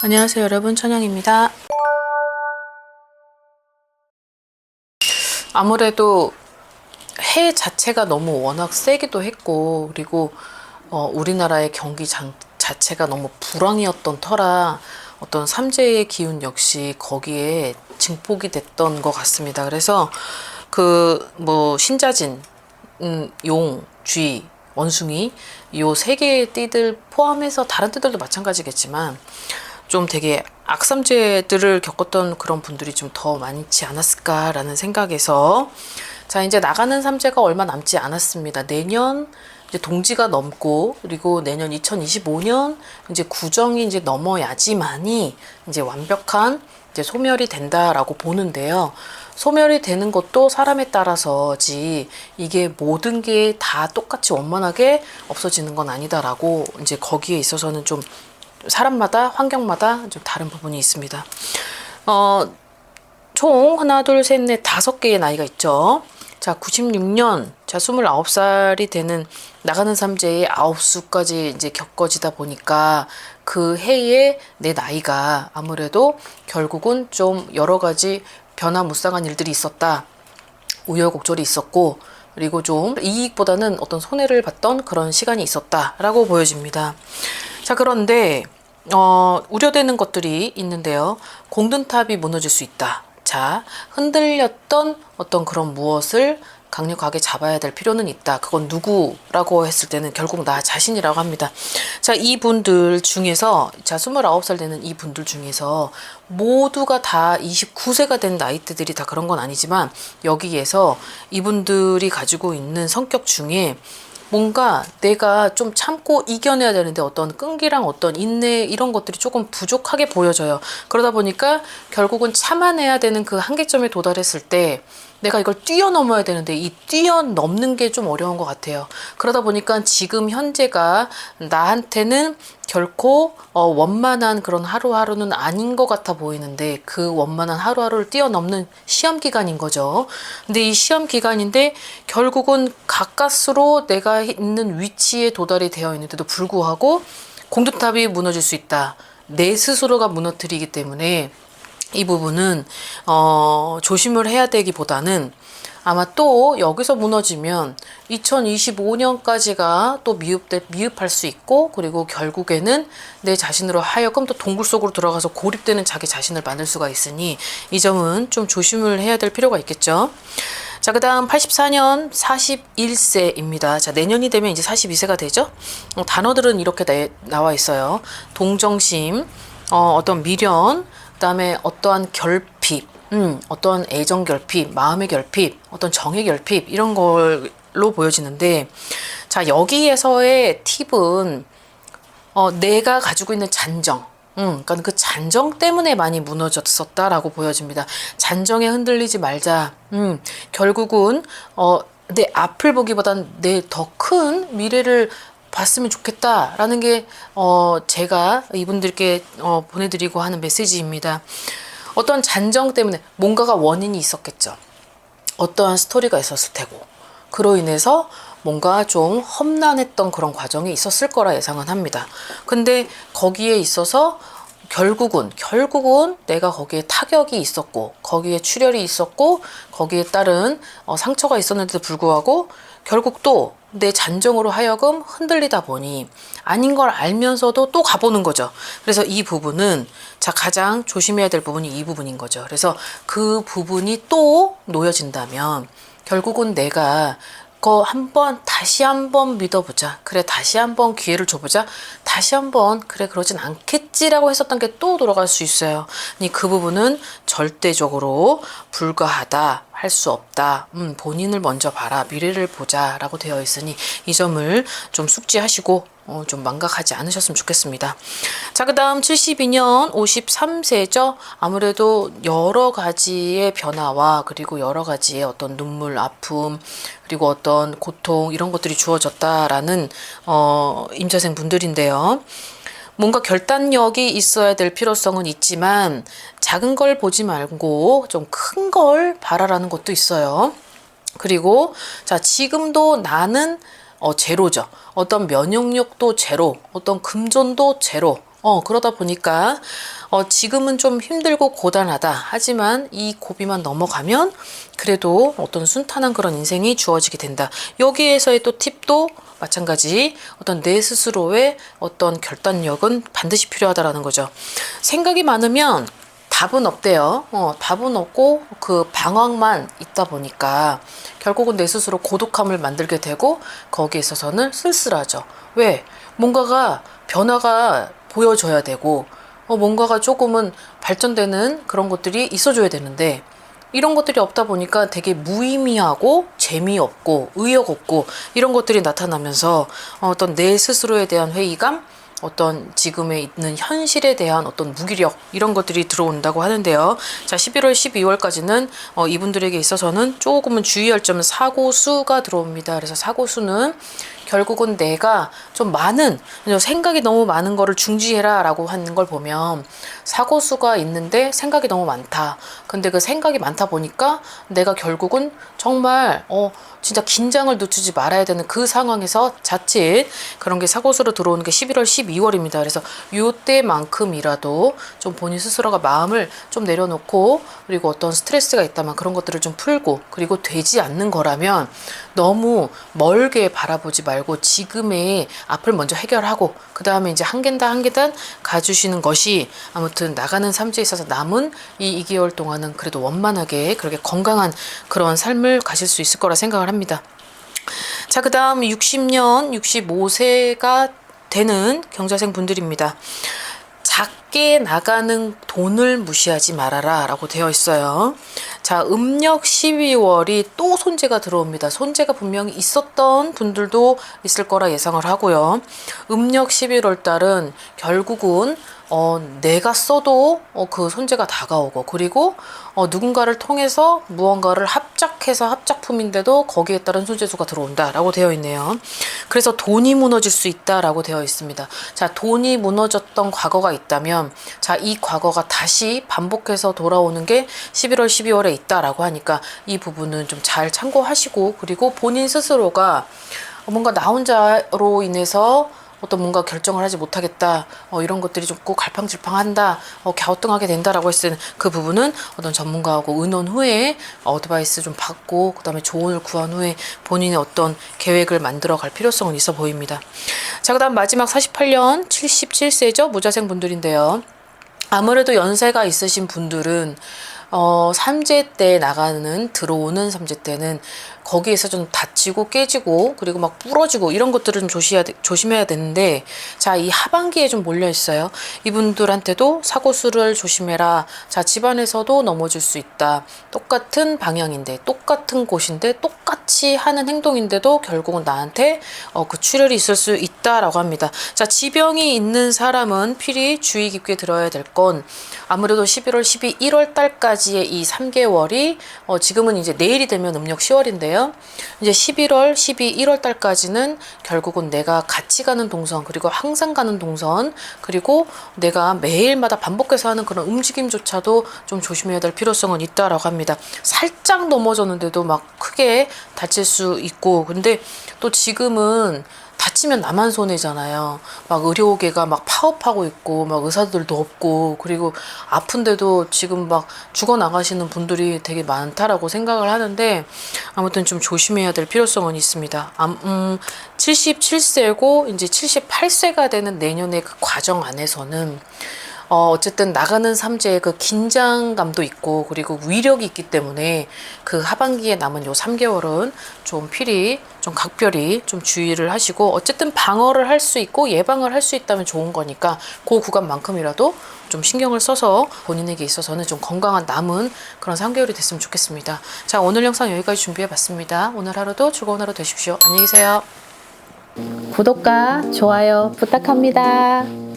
안녕하세요 여러분, 천영입니다. 아무래도 해 자체가 너무 워낙 세기도 했고, 그리고 우리나라의 자체가 너무 불황이었던 터라 어떤 삼재의 기운 역시 거기에 증폭이 됐던 것 같습니다. 그래서 신자진, 용, 쥐, 원숭이 요 세 개의 띠들 포함해서 다른 띠들도 마찬가지겠지만 좀 되게 악삼재들을 겪었던 그런 분들이 좀 더 많지 않았을까라는 생각에서, 자, 이제 나가는 삼재가 얼마 남지 않았습니다. 내년 이제 동지가 넘고, 그리고 내년 2025년 이제 구정이 이제 넘어야지만이 이제 완벽한 이제 소멸이 된다라고 보는데요. 소멸이 되는 것도 사람에 따라서지 이게 모든 게 다 똑같이 원만하게 없어지는 건 아니다라고, 이제 거기에 있어서는 좀 사람마다 환경마다 좀 다른 부분이 있습니다. 총 하나, 둘, 셋, 넷, 5개의 나이가 있죠. 자, 96년, 자, 29살이 되는 나가는 삼재의 9수까지 이제 겪어지다 보니까 그 해에 내 나이가 아무래도 결국은 좀 여러 가지 변화무쌍한 일들이 있었다. 우여곡절이 있었고, 그리고 좀 이익보다는 어떤 손해를 봤던 그런 시간이 있었다라고 보여집니다. 자, 그런데 우려되는 것들이 있는데요. 공든탑이 무너질 수 있다. 자, 흔들렸던 어떤 그런 무엇을 강력하게 잡아야 될 필요는 있다. 그건 누구라고 했을 때는 결국 나 자신이라고 합니다. 자, 이분들 중에서, 자, 29살 되는 이분들 중에서 모두가 다 29세가 된 나이대들이 다 그런 건 아니지만, 여기에서 이분들이 가지고 있는 성격 중에 뭔가 내가 좀 참고 이겨내야 되는데 어떤 끈기랑 어떤 인내 이런 것들이 조금 부족하게 보여져요. 그러다 보니까 결국은 참아내야 되는 그 한계점에 도달했을 때 내가 이걸 뛰어넘어야 되는데 이 뛰어넘는 게 좀 어려운 것 같아요. 그러다 보니까 지금 현재가 나한테는 결코 원만한 그런 하루하루는 아닌 것 같아 보이는데, 그 원만한 하루하루를 뛰어넘는 시험 기간인 거죠. 근데 이 시험 기간인데 결국은 가까스로 내가 있는 위치에 도달이 되어 있는데도 불구하고 공든탑이 무너질 수 있다. 내 스스로가 무너뜨리기 때문에 이 부분은 조심을 해야 되기보다는, 아마 또 여기서 무너지면 2025년까지가 또 미흡할 수 있고, 그리고 결국에는 내 자신으로 하여금 또 동굴 속으로 들어가서 고립되는 자기 자신을 만들 수가 있으니 이 점은 좀 조심을 해야 될 필요가 있겠죠. 자, 그 다음 84년 41세입니다. 자, 내년이 되면 이제 42세가 되죠. 단어들은 이렇게 나와 있어요. 동정심, 어떤 미련, 그 다음에 어떠한 결핍, 어떤 애정 결핍, 마음의 결핍, 어떤 정의 결핍, 이런 걸로 보여지는데, 자, 여기에서의 팁은, 내가 가지고 있는 잔정, 그러니까 그 잔정 때문에 많이 무너졌었다라고 보여집니다. 잔정에 흔들리지 말자. 결국은, 내 앞을 보기보단 내 더 큰 미래를 봤으면 좋겠다라는 게, 제가 이분들께, 보내드리고 하는 메시지입니다. 어떤 잔정 때문에 뭔가가 원인이 있었겠죠. 어떠한 스토리가 있었을 테고, 그로 인해서 뭔가 좀 험난했던 그런 과정이 있었을 거라 예상은 합니다. 근데 거기에 있어서 결국은 내가 거기에 타격이 있었고, 거기에 출혈이 있었고, 거기에 따른 상처가 있었는데도 불구하고 결국 또 내 잔정으로 하여금 흔들리다 보니 아닌 걸 알면서도 또 가보는 거죠. 그래서 이 부분은, 자, 가장 조심해야 될 부분이 이 부분인 거죠. 그래서 그 부분이 또 놓여진다면 결국은 내가 다시 한번 믿어보자. 그래, 다시 한번 기회를 줘보자. 다시 한번, 그래, 그러진 않겠지라고 했었던 게 또 돌아갈 수 있어요. 그 부분은 절대적으로 불가하다. 할 수 없다. 본인을 먼저 봐라. 미래를 보자. 라고 되어 있으니 이 점을 좀 숙지하시고 좀 망각하지 않으셨으면 좋겠습니다. 자, 그 다음 72년 53세죠. 아무래도 여러 가지의 변화와, 그리고 여러 가지의 어떤 눈물, 아픔, 그리고 어떤 고통, 이런 것들이 주어졌다라는 임자생 분들인데요. 뭔가 결단력이 있어야 될 필요성은 있지만 작은 걸 보지 말고 좀 큰 걸 바라라는 것도 있어요. 그리고, 자, 지금도 나는 제로죠. 어떤 면역력도 제로, 어떤 금전도 제로, 그러다 보니까 지금은 좀 힘들고 고단하다. 하지만 이 고비만 넘어가면 그래도 어떤 순탄한 그런 인생이 주어지게 된다. 여기에서의 또 팁도 마찬가지 어떤 내 스스로의 어떤 결단력은 반드시 필요하다라는 거죠. 생각이 많으면 답은 없대요. 답은 없고 그 방황만 있다 보니까 결국은 내 스스로 고독함을 만들게 되고 거기에 있어서는 쓸쓸하죠. 왜? 뭔가가 변화가 보여줘야 되고 뭔가가 조금은 발전되는 그런 것들이 있어줘야 되는데 이런 것들이 없다 보니까 되게 무의미하고 재미없고 의욕 없고 이런 것들이 나타나면서 어떤 내 스스로에 대한 회의감, 어떤 지금에 있는 현실에 대한 어떤 무기력 이런 것들이 들어온다고 하는데요. 자, 11월, 12월까지는 이분들에게 있어서는 조금은 주의할 점은 사고수가 들어옵니다. 그래서 사고수는 결국은 내가 좀 많은 생각이 너무 많은 거를 중지해라 라고 하는 걸 보면 사고수가 있는데 생각이 너무 많다. 근데 그 생각이 많다 보니까 내가 결국은 정말 진짜 긴장을 늦추지 말아야 되는 그 상황에서 자칫 그런 게 사고수로 들어오는 게 11월, 12월입니다. 그래서 요때만큼이라도 좀 본인 스스로가 마음을 좀 내려놓고 그리고 어떤 스트레스가 있다면 그런 것들을 좀 풀고 그리고 되지 않는 거라면 너무 멀게 바라보지 말고 지금의 앞을 먼저 해결하고 그 다음에 이제 한 계단 한 계단 가주시는 것이 아무튼 나가는 삶에 있어서 남은 이 2개월 동안은 그래도 원만하게 그렇게 건강한 그런 삶을 가실 수 있을 거라 생각을 합니다. 자, 그 다음 60년, 65세가 되는 경자생 분들입니다. 작게 나가는 돈을 무시하지 말아라 라고 되어 있어요. 자, 음력 12월이 또 손재가 들어옵니다. 손재가 분명히 있었던 분들도 있을 거라 예상을 하고요. 음력 11월 달은 결국은 내가 써도 그 손재가 다가오고 그리고 누군가를 통해서 무언가를 합작해서 합작품인데도 거기에 따른 손재수가 들어온다라고 되어 있네요. 그래서 돈이 무너질 수 있다라고 되어 있습니다. 자, 돈이 무너졌던 과거가 있다면 자, 이 과거가 다시 반복해서 돌아오는 게 11월, 12월에 있다라고 하니까 이 부분은 좀 잘 참고하시고 그리고 본인 스스로가 뭔가 나 혼자로 인해서 어떤 뭔가 결정을 하지 못하겠다 이런 것들이 좀 꼭 갈팡질팡한다 갸우뚱하게 된다라고 했을 때는 그 부분은 어떤 전문가하고 의논 후에 어드바이스 좀 받고 그 다음에 조언을 구한 후에 본인의 어떤 계획을 만들어 갈 필요성은 있어 보입니다. 자, 그 다음 마지막 48년 77세죠 무자생 분들인데요. 아무래도 연세가 있으신 분들은 삼재 때 들어오는 삼재 때는 거기에서 좀 다치고 깨지고 그리고 막 부러지고 이런 것들은 조심해야 되는데 자, 이 하반기에 좀 몰려 있어요. 이분들한테도 사고수를 조심해라. 자, 집안에서도 넘어질 수 있다. 똑같은 방향인데 똑같은 곳인데 똑같이 하는 행동인데도 결국은 나한테 그 출혈이 있을 수 있다라고 합니다. 자, 지병이 있는 사람은 필히 주의 깊게 들어야 될 건 아무래도 11월, 1월 달까지의 이 3개월이 지금은 이제 내일이 되면 음력 10월인데요. 이제 11월, 1월 달까지는 결국은 내가 같이 가는 동선 그리고 항상 가는 동선 그리고 내가 매일마다 반복해서 하는 그런 움직임조차도 좀 조심해야 될 필요성은 있다라고 합니다. 살짝 넘어졌는데도 막 크게 다칠 수 있고 근데 또 지금은 다치면 나만 손해잖아요. 막 의료계가 막 파업하고 있고 막 의사들도 없고 그리고 아픈데도 지금 막 죽어나가시는 분들이 되게 많다라고 생각을 하는데 아무튼 좀 조심해야 될 필요성은 있습니다. 77세고 이제 78세가 되는 내년의 그 과정 안에서는 어쨌든 나가는 삼재의 그 긴장감도 있고 그리고 위력이 있기 때문에 그 하반기에 남은 요 3개월은 좀 필히 좀 각별히 좀 주의를 하시고 어쨌든 방어를 할 수 있고 예방을 할 수 있다면 좋은 거니까 그 구간만큼이라도 좀 신경을 써서 본인에게 있어서는 좀 건강한 남은 그런 3개월이 됐으면 좋겠습니다. 자, 오늘 영상 여기까지 준비해봤습니다. 오늘 하루도 즐거운 하루 되십시오. 안녕히 계세요. 구독과 좋아요 부탁합니다.